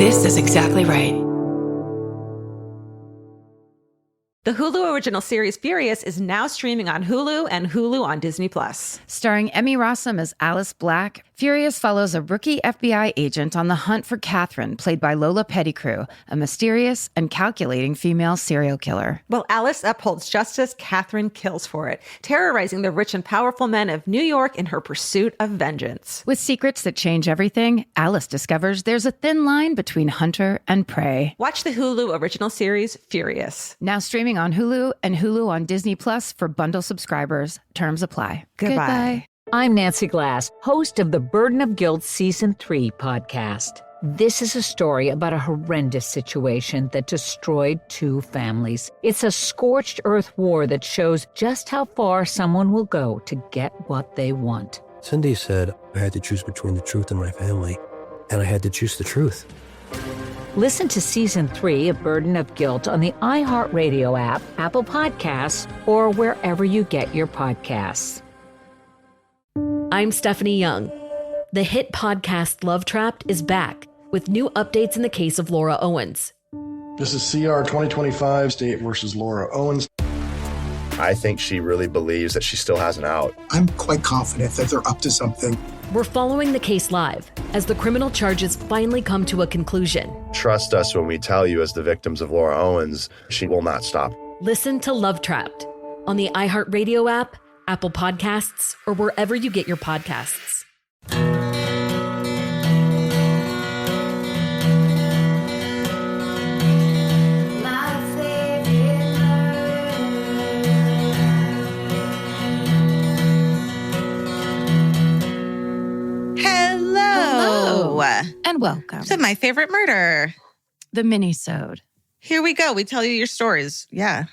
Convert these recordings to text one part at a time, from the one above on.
This is exactly right. The Hulu original series Furious is now streaming on Hulu and Hulu on Disney+. Starring Emmy Rossum as Alice Black, Furious follows a rookie FBI agent on the hunt for Catherine, played by Lola Pettigrew, a mysterious and calculating female serial killer. While Alice upholds justice, Catherine kills for it, terrorizing the rich and powerful men of New York in her pursuit of vengeance. With secrets that change everything, Alice discovers there's a thin line between hunter and prey. Watch the Hulu original series Furious. Now streaming on Hulu and Hulu on Disney Plus for bundle subscribers. Terms apply. Goodbye. I'm Nancy Glass, host of the Burden of Guilt Season 3 podcast. This is a story about a horrendous situation that destroyed 2 families. It's a scorched earth war that shows just how far someone will go to get what they want. Cindy said I had to choose between the truth and my family, and I had to choose the truth. Listen to Season 3 of Burden of Guilt on the iHeartRadio app, Apple Podcasts, or wherever you get your podcasts. I'm Stephanie Young. The hit podcast Love Trapped is back with new updates in the case of Laura Owens. This is CR 2025, State versus Laura Owens. I think she really believes that she still has an out. I'm quite confident that they're up to something. We're following the case live as the criminal charges finally come to a conclusion. Trust us when we tell you, as the victims of Laura Owens, she will not stop. Listen to Love Trapped on the iHeartRadio app, Apple Podcasts, or wherever you get your podcasts. Hello. And welcome To My Favorite Murder. the Minisode. Here we go. We tell you your stories. Yeah.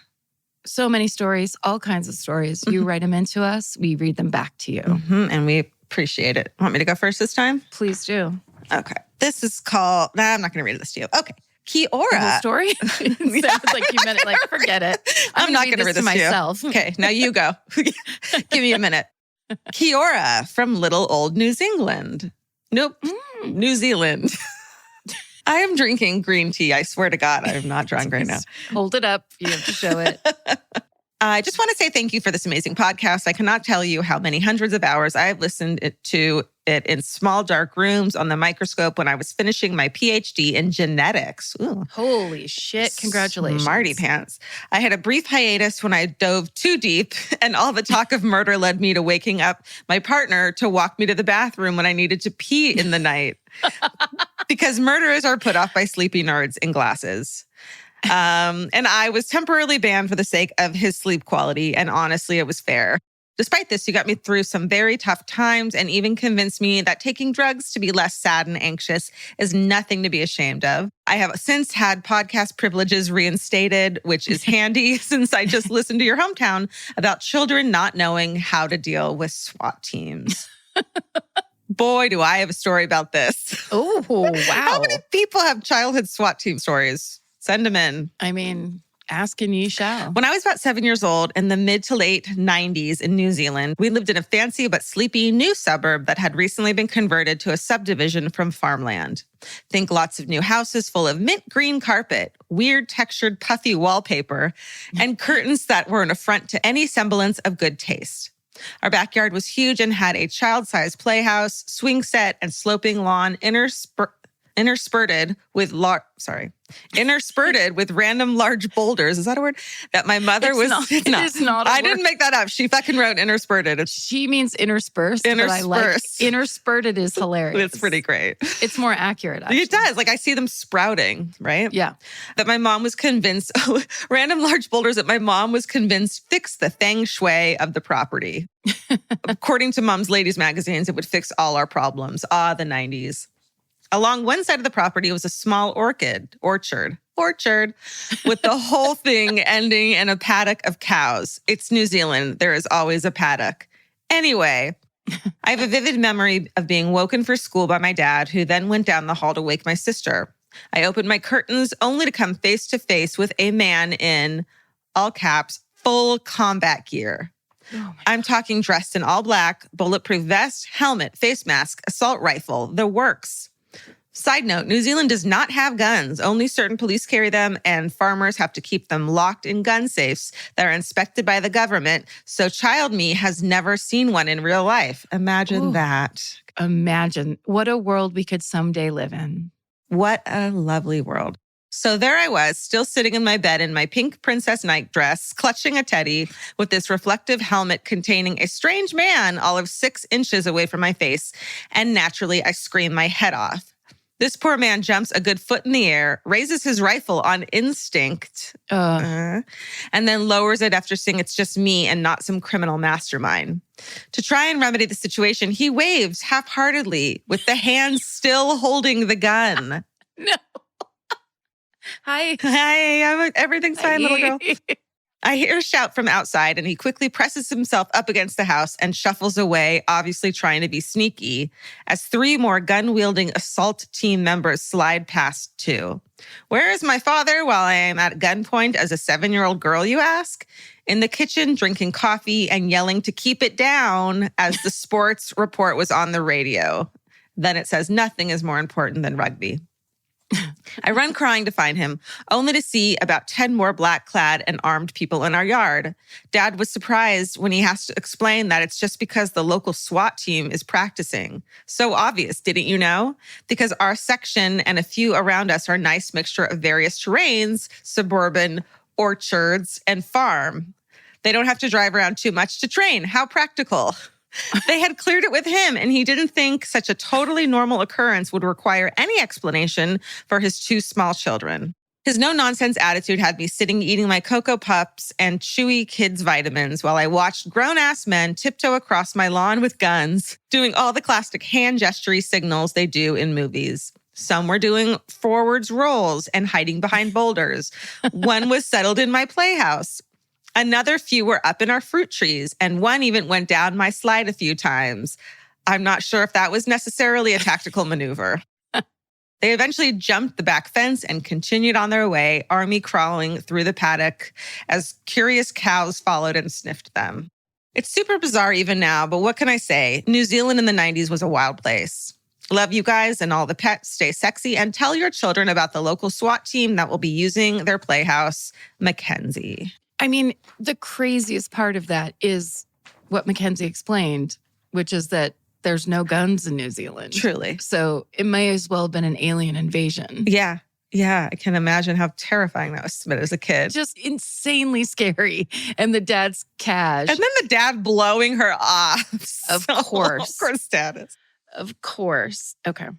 So many stories, all kinds of stories. You write them into us. We read them back to you. And we appreciate it. Want me to go first this time? Please do. Okay. This is called, I'm not going to read this to you. Okay. The whole Kiora. story? It sounds like you meant it like, forget it. I'm not going to read this to myself. you. Okay. Now you go. Give me a minute. Kiora from little old New Zealand. Nope. New Zealand. I am drinking green tea. I swear to God, I'm not drunk right now. Hold it up. You have to show it. I just want to say thank you for this amazing podcast. I cannot tell you how many hundreds of hours I have listened to it in small, dark rooms on the microscope when I was finishing my PhD in genetics. Ooh. Holy shit. Congratulations. Smarty pants. I had a brief hiatus when I dove too deep, and all the talk of murder led me to waking up my partner to walk me to the bathroom when I needed to pee in the night. Because murderers are put off by sleepy nerds in glasses. And I was temporarily banned for the sake of his sleep quality, and honestly, it was fair. Despite this, you got me through some very tough times and even convinced me that taking drugs to be less sad and anxious is nothing to be ashamed of. I have since had podcast privileges reinstated, which is handy since I just listened to your hometown about children not knowing how to deal with SWAT teams. Boy, do I have a story about this. Oh, wow. How many people have childhood SWAT team stories? Send them in. I mean, ask and ye shall. When I was about 7 years old in the mid to late 90s in New Zealand, we lived in a fancy but sleepy new suburb that had recently been converted to a subdivision from farmland. Think lots of new houses full of mint green carpet, weird textured puffy wallpaper, and curtains that were an affront to any semblance of good taste. Our backyard was huge and had a child-sized playhouse, swing set, and sloping lawn intersperted with random large boulders. Is that a word? That my mother It is not a I word. didn't make that up. She fucking wrote intersperted. She means interspersed. But I like intersperted is hilarious. It's pretty great. It's more accurate, actually. It does. Like I see them sprouting, right? Yeah. That my mom was convinced, random large boulders that my mom was convinced fix the feng shui of the property. According to Mom's Ladies magazines, it would fix all our problems. The 90s. Along one side of the property was a small orchard, with the whole thing ending in a paddock of cows. It's New Zealand. There is always a paddock. Anyway, I have a vivid memory of being woken for school by my dad, who then went down the hall to wake my sister. I opened my curtains only to come face to face with a man in, all caps, full combat gear. I'm talking dressed in all black, bulletproof vest, helmet, face mask, assault rifle, the works. Side note, New Zealand does not have guns. Only certain police carry them, and farmers have to keep them locked in gun safes that are inspected by the government. So child me has never seen one in real life. Imagine that. Imagine what a world we could someday live in. What a lovely world. So there I was, still sitting in my bed in my pink princess nightdress, clutching a teddy with this reflective helmet containing a strange man all of 6 inches away from my face. And naturally, I scream my head off. This poor man jumps a good foot in the air, raises his rifle on instinct, and then lowers it after seeing it's just me and not some criminal mastermind. To try and remedy the situation, he waves half-heartedly with the hand still holding the gun. No. Hi. Hi, everything's fine, little girl. I hear a shout from outside, and he quickly presses himself up against the house and shuffles away, obviously trying to be sneaky, as 3 more gun-wielding assault team members slide past too. Where is my father while I am at gunpoint as a 7-year-old girl, you ask? In the kitchen, drinking coffee and yelling to keep it down as the sports report was on the radio. Then it says nothing is more important than rugby. I run crying to find him, only to see about 10 more black-clad and armed people in our yard. Dad was surprised when he has to explain that it's just because the local SWAT team is practicing. So obvious, didn't you know? Because our section and a few around us are a nice mixture of various terrains, suburban, orchards, and farm. They don't have to drive around too much to train. How practical. They had cleared it with him, and he didn't think such a totally normal occurrence would require any explanation for his 2 small children. His no-nonsense attitude had me sitting eating my Cocoa Puffs and Chewy Kids vitamins while I watched grown-ass men tiptoe across my lawn with guns, doing all the classic hand gestury signals they do in movies. Some were doing forwards rolls and hiding behind boulders. One was settled in my playhouse. Another few were up in our fruit trees, and one even went down my slide a few times. I'm not sure if that was necessarily a tactical maneuver. They eventually jumped the back fence and continued on their way, army crawling through the paddock as curious cows followed and sniffed them. It's super bizarre even now, but what can I say? New Zealand in the 90s was a wild place. Love you guys and all the pets. Stay sexy and tell your children about the local SWAT team that will be using their playhouse, Mackenzie. I mean, the craziest part of that is what Mackenzie explained, which is that there's no guns in New Zealand. Truly. So it may as well have been an alien invasion. Yeah. Yeah. I can imagine how terrifying that was as a kid. Just insanely scary. And the dad's cash. And then the dad blowing her off. Of course. Of course, dad is. Of course. Okay.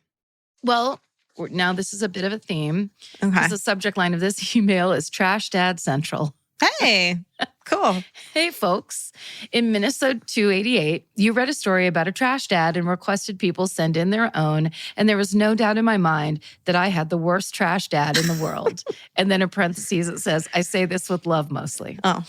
Well, now this is a bit of a theme. Okay. The subject line of this email is Trash Dad Central. Hey, cool. Hey, folks. In Minisode 288, you read a story about a trash dad and requested people send in their own. And there was no doubt in my mind that I had the worst trash dad in the world. And then in parentheses, it says, I say this with love mostly. Oh,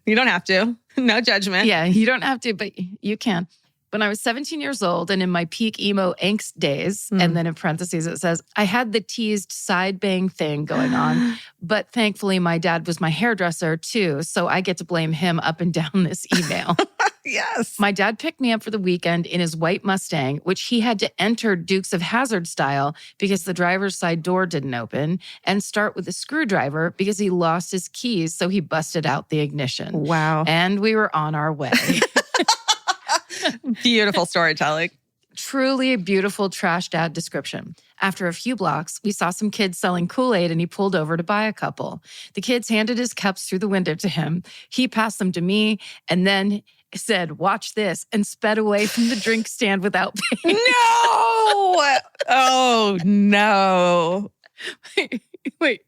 you don't have to. No judgment. Yeah, you don't have to, but you can. When I was 17 years old and in my peak emo angst days, and then in parentheses it says, I had the teased side bang thing going on, but thankfully my dad was my hairdresser too, so I get to blame him up and down this email. Yes. My dad picked me up for the weekend in his white Mustang, which he had to enter Dukes of Hazzard style because the driver's side door didn't open, and start with a screwdriver because he lost his keys, so he busted out the ignition. Wow. And we were on our way. Beautiful storytelling. Truly a beautiful trash dad description. After a few blocks, we saw some kids selling Kool-Aid and he pulled over to buy a couple. The kids handed his cups through the window to him. He passed them to me and then said, watch this, and sped away from the drink stand without paying. No! Oh, no. Wait.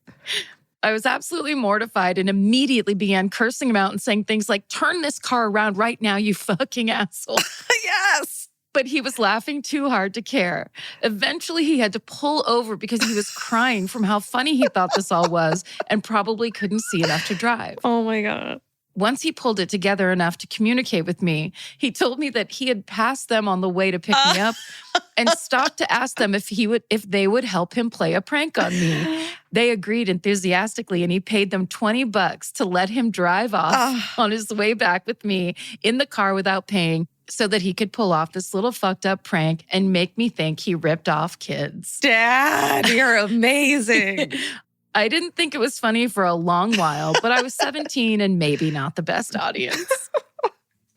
I was absolutely mortified and immediately began cursing him out and saying things like, turn this car around right now, you fucking asshole. Yes. But he was laughing too hard to care. Eventually, he had to pull over because he was crying from how funny he thought this all was and probably couldn't see enough to drive. Oh, my God. Once he pulled it together enough to communicate with me, he told me that he had passed them on the way to pick me up and stopped to ask them if they would help him play a prank on me. They agreed enthusiastically, and he paid them $20 to let him drive off on his way back with me in the car without paying. so that he could pull off this little fucked up prank and make me think he ripped off kids. Dad, you're amazing. I didn't think it was funny for a long while, but I was 17 and maybe not the best audience.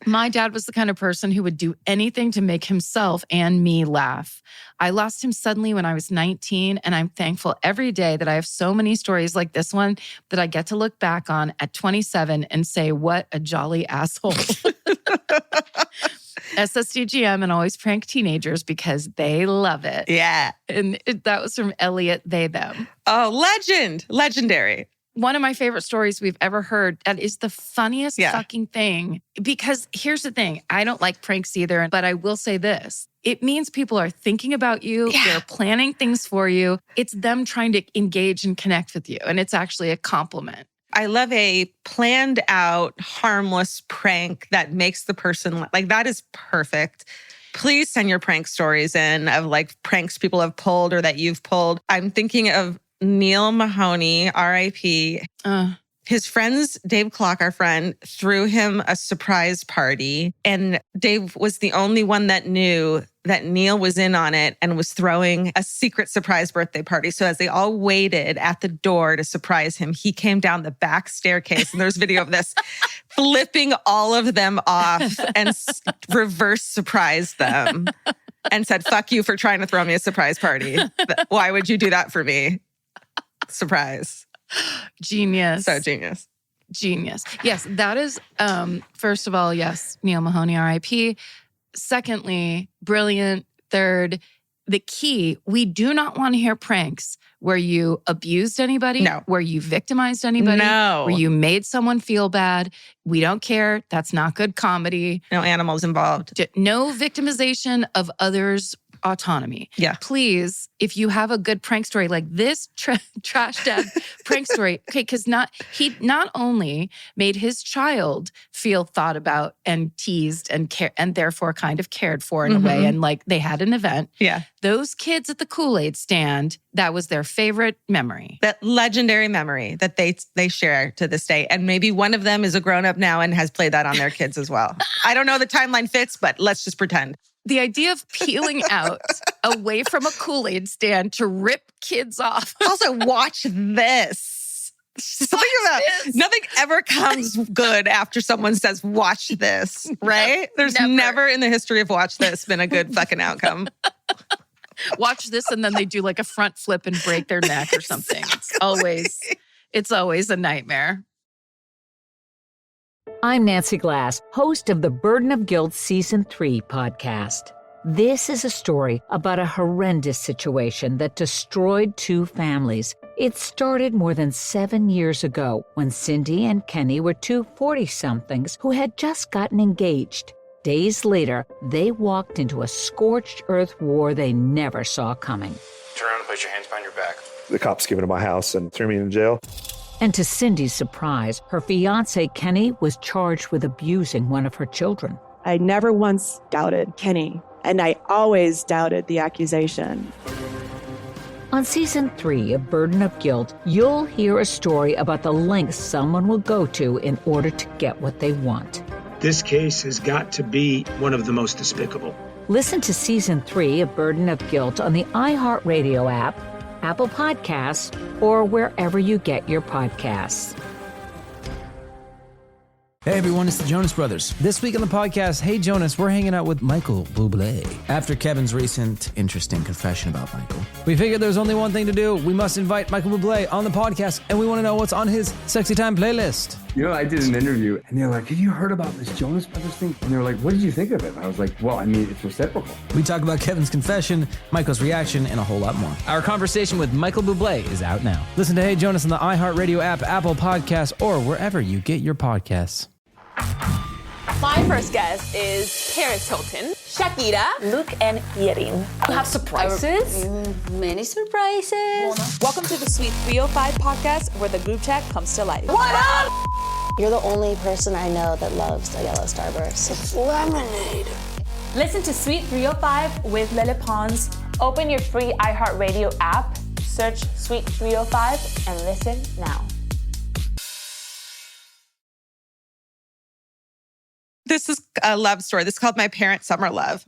My dad was the kind of person who would do anything to make himself and me laugh. I lost him suddenly when I was 19, and I'm thankful every day that I have so many stories like this one that I get to look back on at 27 and say, what a jolly asshole. SSDGM and always prank teenagers because they love it. Yeah. And that was from Elliot, they, them. Oh, legend. Legendary. One of my favorite stories we've ever heard. That is the funniest fucking thing. Because here's the thing. I don't like pranks either, but I will say this. It means people are thinking about you. Yeah. They're planning things for you. It's them trying to engage and connect with you. And it's actually a compliment. I love a planned out, harmless prank that makes the person like that is perfect. Please send your prank stories in of like pranks people have pulled or that you've pulled. I'm thinking of Neil Mahoney, R.I.P. His friends, Dave Clock, our friend, threw him a surprise party. And Dave was the only one that knew that Neil was in on it and was throwing a secret surprise birthday party. So as they all waited at the door to surprise him, he came down the back staircase, and there's video of this, flipping all of them off and reverse surprised them and said, fuck you for trying to throw me a surprise party. Why would you do that for me? Surprise. Genius. So genius. Genius. Yes, that is, first of all, yes, Neil Mahoney, R.I.P. Secondly, brilliant. Third, the key, we do not want to hear pranks where you abused anybody, where you victimized anybody, where you made someone feel bad. We don't care. That's not good comedy. No animals involved. No victimization of others' autonomy. Yeah. Please, if you have a good prank story like this trash dad prank story, okay, because he not only made his child feel thought about and teased and and therefore kind of cared for in a way, and like they had an event. Yeah. Those kids at the Kool-Aid stand, that was their favorite memory. That legendary memory that they share to this day. And maybe one of them is a grown-up now and has played that on their kids as well. I don't know the timeline fits, but let's just pretend. The idea of peeling out away from a Kool-Aid stand to rip kids off. Also, watch this. Something about nothing ever comes good after someone says, watch this, right? There's never in the history of watch this been a good fucking outcome. Watch this, and then they do like a front flip and break their neck or something. Exactly. It's always a nightmare. I'm Nancy Glass, host of the Burden of Guilt Season 3 podcast. This is a story about a horrendous situation that destroyed two families. It started more than 7 years ago when Cindy and Kenny were two 40-somethings who had just gotten engaged. Days later, they walked into a scorched earth war they never saw coming. Turn around and place your hands behind your back. The cops came into my house and threw me in jail. And to Cindy's surprise, her fiancé, Kenny, was charged with abusing one of her children. I never once doubted Kenny, and I always doubted the accusation. On Season 3 of Burden of Guilt, you'll hear a story about the lengths someone will go to in order to get what they want. This case has got to be one of the most despicable. Listen to Season 3 of Burden of Guilt on the iHeartRadio app, Apple Podcasts, or wherever you get your podcasts. Hey everyone, it's the Jonas Brothers. This week on the podcast, Hey Jonas, we're hanging out with Michael Bublé. After Kevin's recent interesting confession about Michael, we figured there's only one thing to do. We must invite Michael Bublé on the podcast, and we want to know what's on his Sexy Time playlist. You know, I did an interview, and they're like, have you heard about this Jonas Brothers thing? And they're like, what did you think of it? And I was like, well, I mean, it's reciprocal. We talk about Kevin's confession, Michael's reaction, and a whole lot more. Our conversation with Michael Bublé is out now. Listen to Hey Jonas on the iHeartRadio app, Apple Podcasts, or wherever you get your podcasts. My first guest is Paris Hilton, Shakira, Luke, and Yerin. You have surprises? Many surprises. Welcome to the Sweet 305 podcast, where the group chat comes to life. What up? You're the only person I know that loves a yellow Starburst. It's lemonade. Listen to Sweet 305 with Lele Pons. Open your free iHeartRadio app, search Sweet 305, and listen now. This is a love story. This is called My Parents' Summer Love.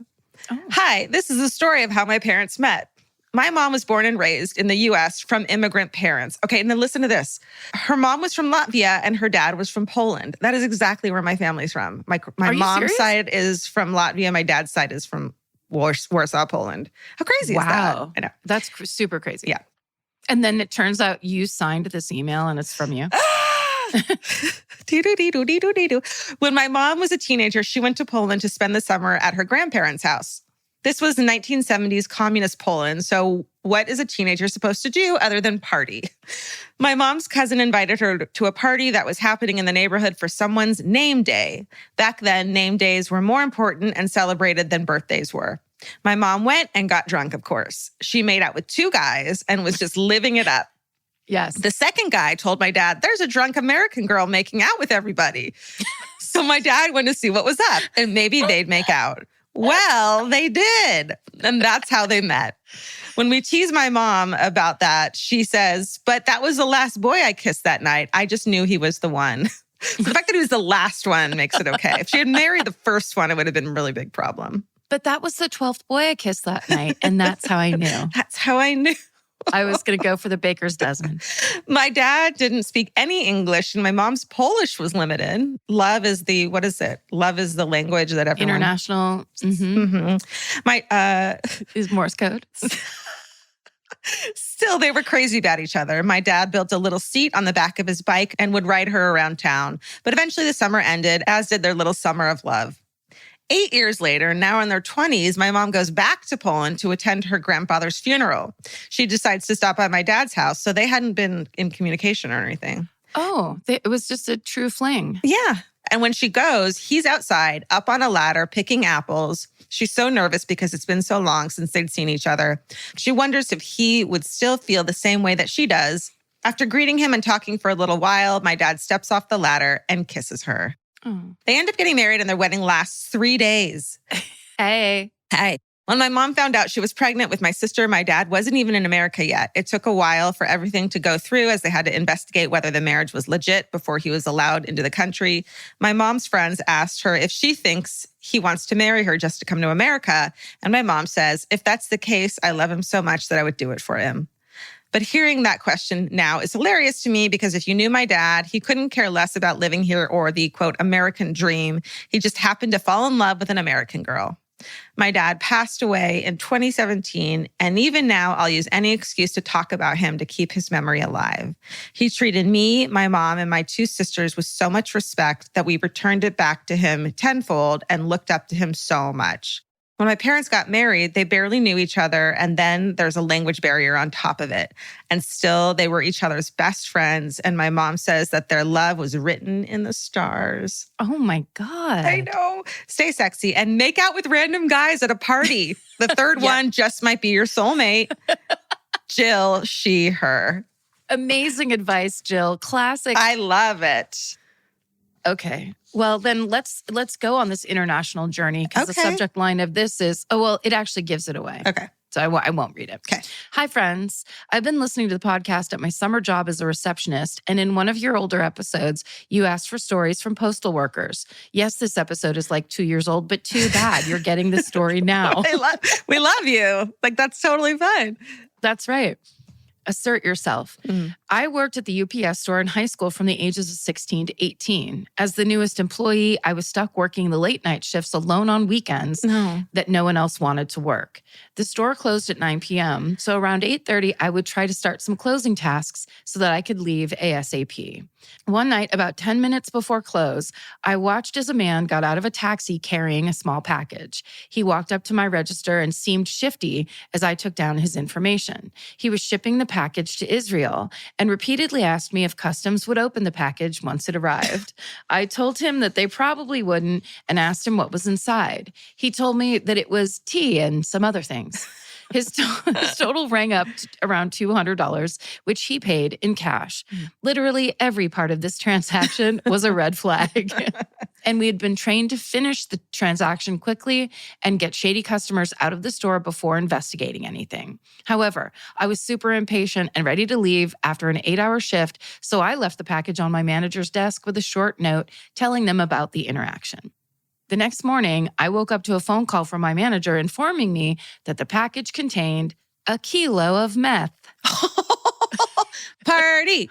Oh. Hi, this is a story of how my parents met. My mom was born and raised in the U.S. from immigrant parents. Okay, and then listen to this. Her mom was from Latvia and her dad was from Poland. That is exactly where my family's from. My mom's side is from Latvia. My dad's side is from Warsaw, Poland. How crazy is that? Wow. I know. That's super crazy. Yeah. And then it turns out you signed this email and it's from you. When my mom was a teenager, she went to Poland to spend the summer at her grandparents' house. This was the 1970s communist Poland, so what is a teenager supposed to do other than party? My mom's cousin invited her to a party that was happening in the neighborhood for someone's name day. Back then, name days were more important and celebrated than birthdays were. My mom went and got drunk, of course. She made out with 2 guys and was just living it up. Yes. The second guy told my dad, there's a drunk American girl making out with everybody. So my dad went to see what was up and maybe they'd make out. Well, they did. And that's how they met. When we tease my mom about that, she says, but that was the last boy I kissed that night. I just knew he was the one. So the fact that he was the last one makes it okay. If she had married the first one, it would have been a really big problem. But that was the 12th boy I kissed that night. And that's how I knew. That's how I knew. I was going to go for the baker's dozen. My dad didn't speak any English and my mom's Polish was limited. Love is the, what is it? Love is the language that everyone... International. Is Morse code. Still, they were crazy about each other. My dad built a little seat on the back of his bike and would ride her around town. But eventually the summer ended, as did their little summer of love. 8 years later, now in their 20s, my mom goes back to Poland to attend her grandfather's funeral. She decides to stop by my dad's house, so they hadn't been in communication or anything. Oh, it was just a true fling. Yeah. And when she goes, he's outside, up on a ladder, picking apples. She's so nervous because it's been so long since they'd seen each other. She wonders if he would still feel the same way that she does. After greeting him and talking for a little while, my dad steps off the ladder and kisses her. Oh. They end up getting married and their wedding lasts 3 days. Hey. When my mom found out she was pregnant with my sister, my dad wasn't even in America yet. It took a while for everything to go through as they had to investigate whether the marriage was legit before he was allowed into the country. My mom's friends asked her if she thinks he wants to marry her just to come to America. And my mom says, if that's the case, I love him so much that I would do it for him. But hearing that question now is hilarious to me because if you knew my dad, he couldn't care less about living here or the, quote, American dream. He just happened to fall in love with an American girl. My dad passed away in 2017, and even now I'll use any excuse to talk about him to keep his memory alive. He treated me, my mom, and my 2 sisters with so much respect that we returned it back to him tenfold and looked up to him so much. When my parents got married, they barely knew each other, and then there's a language barrier on top of it. And still, they were each other's best friends, and my mom says that their love was written in the stars. Oh my God. I know. Stay sexy and make out with random guys at a party. The third one just might be your soulmate. Jill, she, her. Amazing advice, Jill. Classic. I love it. Okay. Well, then let's go on this international journey because the subject line of this is, it actually gives it away. Okay. So I won't read it. Okay. Hi, friends. I've been listening to the podcast at my summer job as a receptionist, and in one of your older episodes, you asked for stories from postal workers. Yes, this episode is like 2 years old, but too bad you're getting the story now. We love you. Like, that's totally fine. That's right. Assert yourself. I worked at the UPS store in high school from the ages of 16 to 18. As the newest employee, I was stuck working the late night shifts alone on weekends that no one else wanted to work. The store closed at 9 p.m., so around 8:30, I would try to start some closing tasks so that I could leave ASAP. One night, about 10 minutes before close, I watched as a man got out of a taxi carrying a small package. He walked up to my register and seemed shifty as I took down his information. He was shipping the package to Israel and repeatedly asked me if customs would open the package once it arrived. I told him that they probably wouldn't and asked him what was inside. He told me that it was tea and some other things. His total rang up to around $200, which he paid in cash. Literally every part of this transaction was a red flag. And we had been trained to finish the transaction quickly and get shady customers out of the store before investigating anything. However, I was super impatient and ready to leave after an 8-hour shift, so I left the package on my manager's desk with a short note telling them about the interaction. The next morning, I woke up to a phone call from my manager informing me that the package contained a kilo of meth. Party.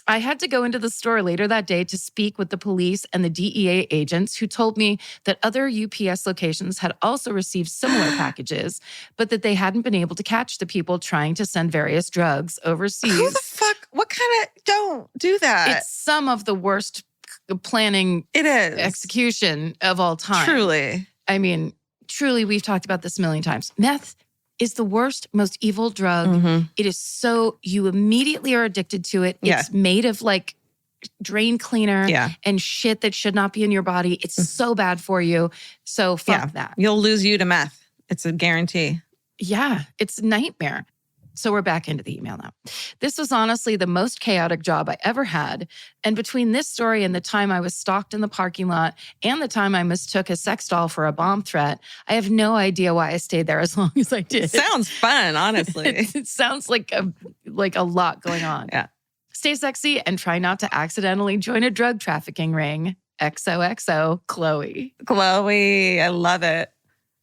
I had to go into the store later that day to speak with the police and the DEA agents who told me that other UPS locations had also received similar packages, but that they hadn't been able to catch the people trying to send various drugs overseas. Who the fuck? What kind of... Don't do that. It's some of the worst planning execution of all time. Truly. I mean, truly, we've talked about this a million times. Meth is the worst, most evil drug. It is so, you immediately are addicted to it. Yeah. It's made of like drain cleaner and shit that should not be in your body. It's so bad for you. So fuck that. You'll lose you to meth. It's a guarantee. Yeah, it's a nightmare. So we're back into the email now. This was honestly the most chaotic job I ever had. And between this story and the time I was stalked in the parking lot and the time I mistook a sex doll for a bomb threat, I have no idea why I stayed there as long as I did. Sounds fun, honestly. It sounds like a lot going on. Yeah. Stay sexy and try not to accidentally join a drug trafficking ring. XOXO, Chloe. Chloe, I love it.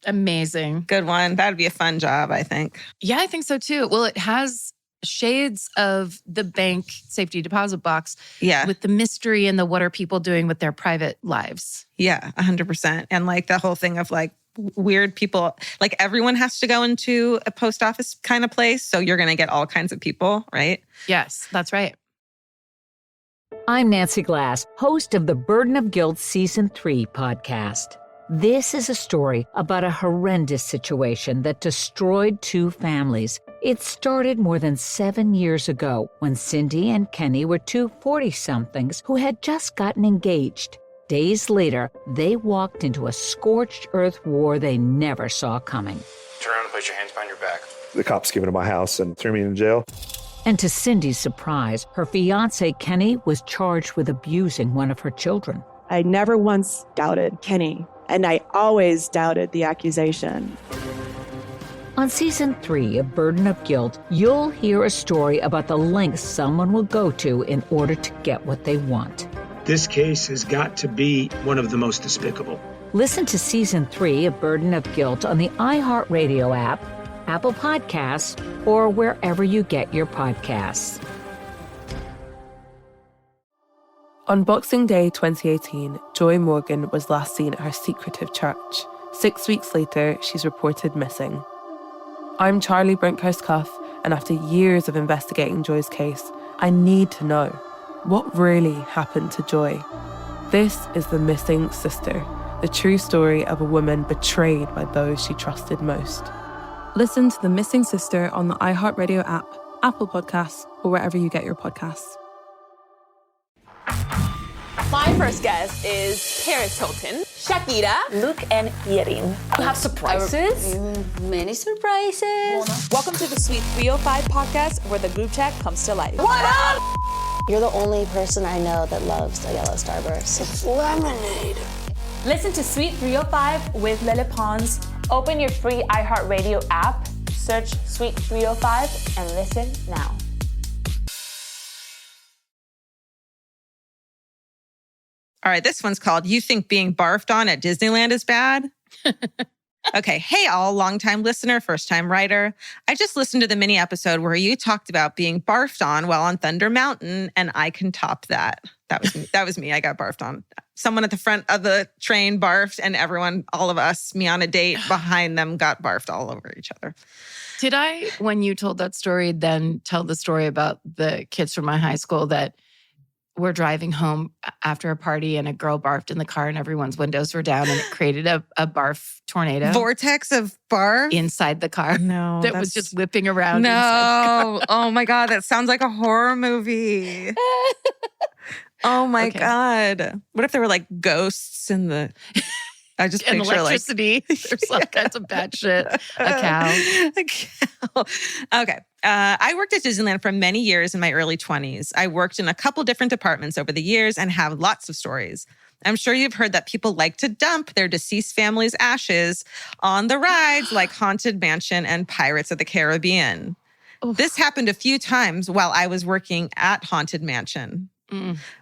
Amazing. Good one. That'd be a fun job, I think. Yeah, I think so too. Well, it has shades of the bank safety deposit box with the mystery and the what are people doing with their private lives. Yeah, 100%. And like the whole thing of like weird people, like everyone has to go into a post office kind of place. So you're going to get all kinds of people, right? Yes, that's right. I'm Nancy Glass, host of the Burden of Guilt Season 3 podcast. This is a story about a horrendous situation that destroyed two families. It started more than 7 years ago when Cindy and Kenny were two 40-somethings who had just gotten engaged. Days later, they walked into a scorched earth war they never saw coming. Turn around and place your hands behind your back. The cops came into my house and threw me in jail. And to Cindy's surprise, her fiancé Kenny was charged with abusing one of her children. I never once doubted Kenny, and I always doubted the accusation. On Season 3 of Burden of Guilt, you'll hear a story about the lengths someone will go to in order to get what they want. This case has got to be one of the most despicable. Listen to Season 3 of Burden of Guilt on the iHeartRadio app, Apple Podcasts, or wherever you get your podcasts. On Boxing Day 2018, Joy Morgan was last seen at her secretive church. 6 weeks later, she's reported missing. I'm Charlie Brinkhurst-Cuff, and after years of investigating Joy's case, I need to know what really happened to Joy. This is The Missing Sister, the true story of a woman betrayed by those she trusted most. Listen to The Missing Sister on the iHeartRadio app, Apple Podcasts, or wherever you get your podcasts. My first guest is Paris Hilton, Shakira, Luke, and Yerin. You have surprises? Many surprises. Welcome to the Sweet 305 podcast, where the group chat comes to life. What up? You're the only person I know that loves a yellow Starburst. It's lemonade. Listen to Sweet 305 with Lele Pons. Open your free iHeartRadio app, search Sweet 305, and listen now. All right, this one's called You Think Being Barfed On at Disneyland is Bad? Okay, hey all, longtime listener, first-time writer. I just listened to the mini episode where you talked about being barfed on while on Thunder Mountain, and I can top that. That was me. I got barfed on. Someone at the front of the train barfed, and everyone, all of us, me on a date behind them, got barfed all over each other. Did I, when you told that story, then tell the story about the kids from my high school that were driving home after a party and a girl barfed in the car and everyone's windows were down and it created a barf tornado? Vortex of barf? Inside the car. No. That was just whipping around. No. Oh my God, that sounds like a horror movie. Oh my God. What if there were like ghosts in the... I just and picture electricity. Like, there's all kinds of bad shit. A cow. A cow. Okay. I worked at Disneyland for many years in my early 20s. I worked in a couple different departments over the years and have lots of stories. I'm sure you've heard that people like to dump their deceased family's ashes on the rides like Haunted Mansion and Pirates of the Caribbean. Oof. This happened a few times while I was working at Haunted Mansion.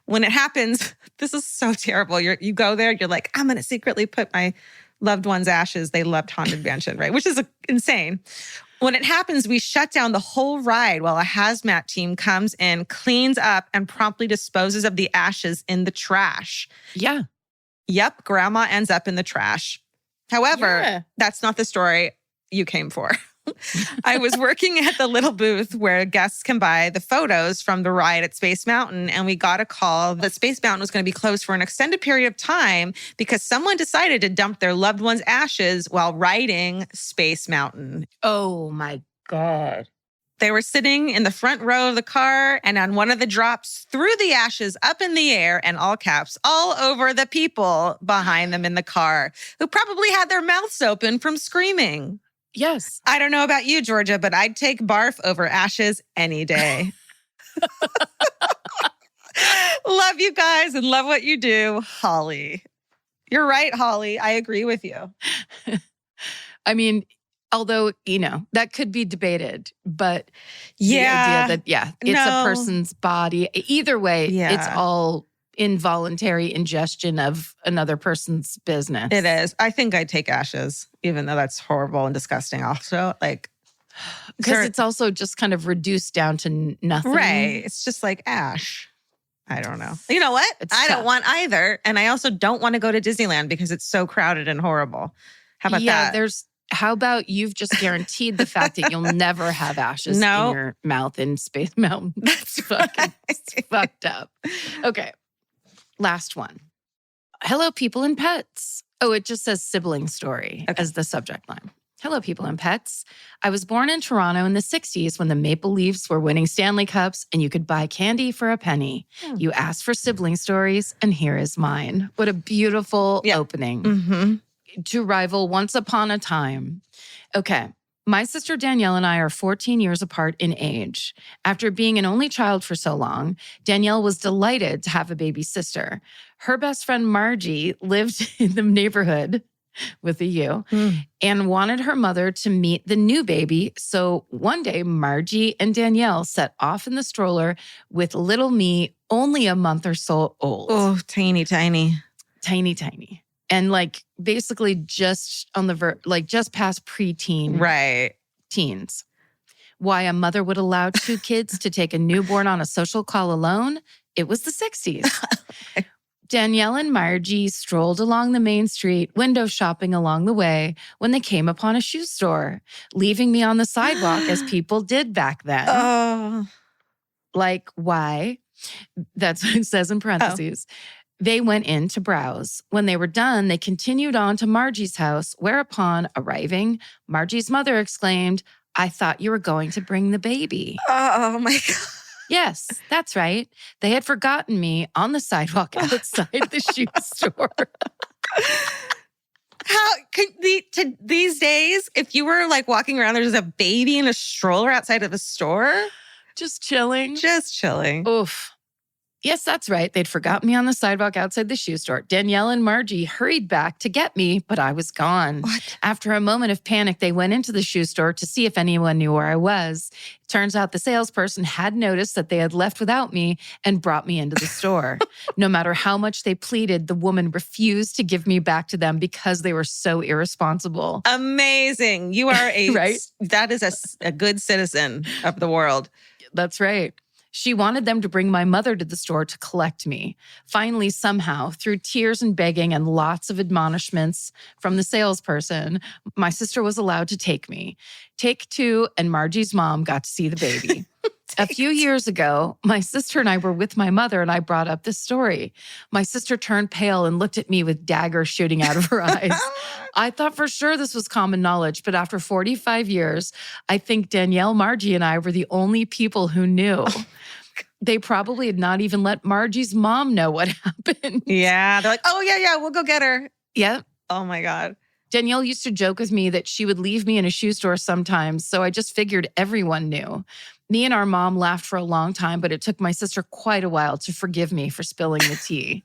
When it happens, this is so terrible. You go there, you're like, I'm going to secretly put my loved one's ashes. They loved Haunted Mansion, right? Which is insane. When it happens, we shut down the whole ride while a hazmat team comes in, cleans up, and promptly disposes of the ashes in the trash. Yeah. Yep, grandma ends up in the trash. However, that's not the story you came for. I was working at the little booth where guests can buy the photos from the ride at Space Mountain, and we got a call that Space Mountain was going to be closed for an extended period of time because someone decided to dump their loved one's ashes while riding Space Mountain. Oh my God. They were sitting in the front row of the car, and on one of the drops, threw the ashes up in the air and all caps all over the people behind them in the car, who probably had their mouths open from screaming. Yes. I don't know about you, Georgia, but I'd take barf over ashes any day. Love you guys and love what you do, Holly. You're right, Holly. I agree with you. I mean, although, that could be debated, but the idea that, it's a person's body. Either way, it's all involuntary ingestion of another person's business. It is. I think I'd take ashes, even though that's horrible and disgusting also. Because it's also just kind of reduced down to nothing. Right. It's just like ash. I don't know. You know what? I don't want either. And I also don't want to go to Disneyland because it's so crowded and horrible. How about that? How about you've just guaranteed the fact that you'll never have ashes in your mouth in Space Mountain? That's it's fucked up. Okay. Last one. Hello, people and pets. Oh, it just says sibling story as the subject line. Hello, people and pets. I was born in Toronto in the 60s when the Maple Leafs were winning Stanley Cups and you could buy candy for a penny. You asked for sibling stories, and here is mine. What a beautiful opening. To rival Once Upon a Time. Okay. My sister Danielle and I are 14 years apart in age. After being an only child for so long, Danielle was delighted to have a baby sister. Her best friend Margie lived in the neighborhood with a U and wanted her mother to meet the new baby. So one day, Margie and Danielle set off in the stroller with little me, only a month or so old. Oh, tiny. Tiny. And basically just on the just past preteen teens. Why a mother would allow two kids to take a newborn on a social call alone? It was the 60s. Danielle and Margie strolled along the main street, window shopping along the way, when they came upon a shoe store, leaving me on the sidewalk as people did back then. Oh. Why? That's what it says in parentheses. They went in to browse. When they were done, they continued on to Margie's house, whereupon, arriving, Margie's mother exclaimed, I thought you were going to bring the baby. Oh, my God. Yes, that's right. They had forgotten me on the sidewalk outside the shoe store. How could these days, if you were walking around, there's a baby in a stroller outside of a store? Just chilling. Oof. Yes, that's right. They'd forgotten me on the sidewalk outside the shoe store. Danielle and Margie hurried back to get me, but I was gone. What? After a moment of panic, they went into the shoe store to see if anyone knew where I was. It turns out the salesperson had noticed that they had left without me and brought me into the store. No matter how much they pleaded, the woman refused to give me back to them because they were so irresponsible. Amazing. You are right? That is a good citizen of the world. That's right. She wanted them to bring my mother to the store to collect me. Finally, somehow, through tears and begging and lots of admonishments from the salesperson, my sister was allowed to take me. Take two, and Margie's mom got to see the baby. A few years ago, my sister and I were with my mother, and I brought up this story. My sister turned pale and looked at me with daggers shooting out of her eyes. I thought for sure this was common knowledge, but after 45 years, I think Danielle, Margie, and I were the only people who knew. They probably had not even let Margie's mom know what happened. Yeah. They're like, oh, yeah, we'll go get her. Yeah. Oh, my God. Danielle used to joke with me that she would leave me in a shoe store sometimes, so I just figured everyone knew. Me and our mom laughed for a long time, but it took my sister quite a while to forgive me for spilling the tea.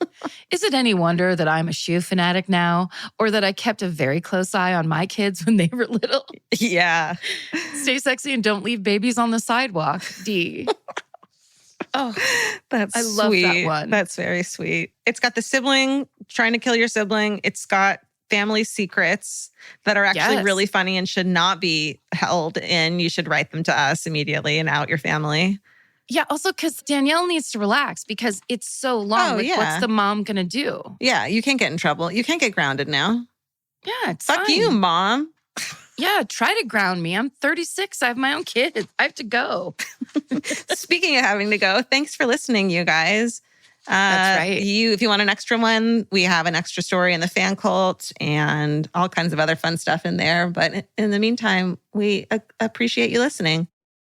Is it any wonder that I'm a shoe fanatic now, or that I kept a very close eye on my kids when they were little? Yeah. Stay sexy and don't leave babies on the sidewalk, D. Oh, that's I love sweet. that one. That's very sweet. It's got the sibling trying to kill your sibling. It's got family secrets that are actually really funny and should not be held in. You should write them to us immediately and out your family. Yeah, also because Danielle needs to relax because it's so long. What's the mom going to do? Yeah, you can't get in trouble. You can't get grounded now. Yeah, it's Fuck fine. you, Mom. Yeah, try to ground me. I'm 36. I have my own kids. I have to go. Speaking of having to go, thanks for listening, you guys. That's right. If you want an extra one, we have an extra story in the fan cult and all kinds of other fun stuff in there. But in the meantime, we appreciate you listening.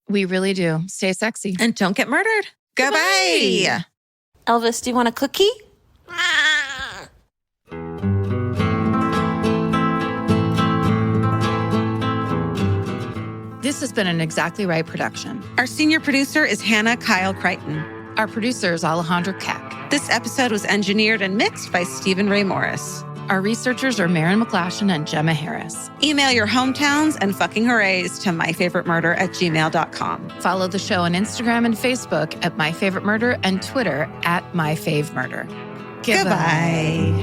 We really do. Stay sexy. And don't get murdered. Goodbye. Elvis, do you want a cookie? This has been an Exactly Right production. Our senior producer is Hannah Kyle Crichton. Our producer is Alejandro Keck. This episode was engineered and mixed by Stephen Ray Morris. Our researchers are Maren McClashin and Gemma Harris. Email your hometowns and fucking hoorays to myfavoritemurder@gmail.com. Follow the show on Instagram and Facebook at myfavoritemurder and Twitter at myfavemurder. Goodbye.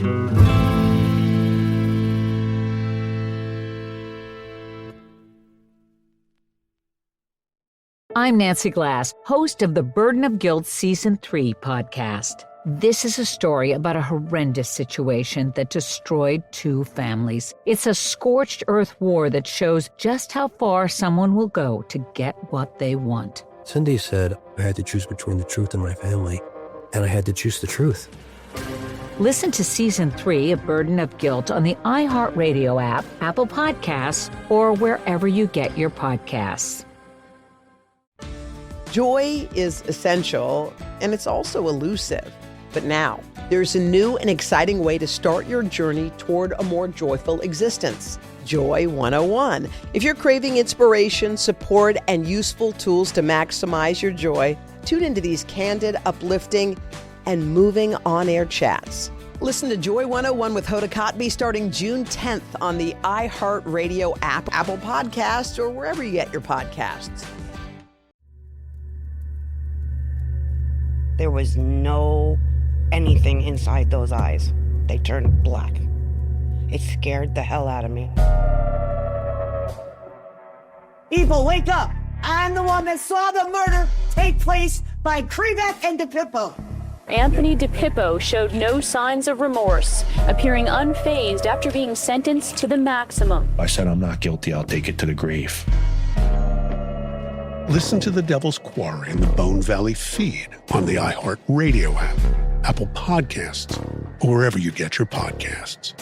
I'm Nancy Glass, host of the Burden of Guilt Season 3 podcast. This is a story about a horrendous situation that destroyed 2 families. It's a scorched earth war that shows just how far someone will go to get what they want. Cindy said I had to choose between the truth and my family, and I had to choose the truth. Listen to Season 3 of Burden of Guilt on the iHeartRadio app, Apple Podcasts, or wherever you get your podcasts. Joy is essential, and it's also elusive. But now, there's a new and exciting way to start your journey toward a more joyful existence. Joy 101. If you're craving inspiration, support, and useful tools to maximize your joy, tune into these candid, uplifting, and moving on-air chats. Listen to Joy 101 with Hoda Kotb starting June 10th on the iHeartRadio app, Apple Podcasts, or wherever you get your podcasts. There was no anything inside those eyes. They turned black. It scared the hell out of me. People, wake up! I'm the one that saw the murder take place by Krivak and DePippo. Anthony DePippo showed no signs of remorse, appearing unfazed after being sentenced to the maximum. I said I'm not guilty. I'll take it to the grave. Listen to The Devil's Quarry in the Bone Valley feed on the iHeartRadio app, Apple Podcasts, or wherever you get your podcasts.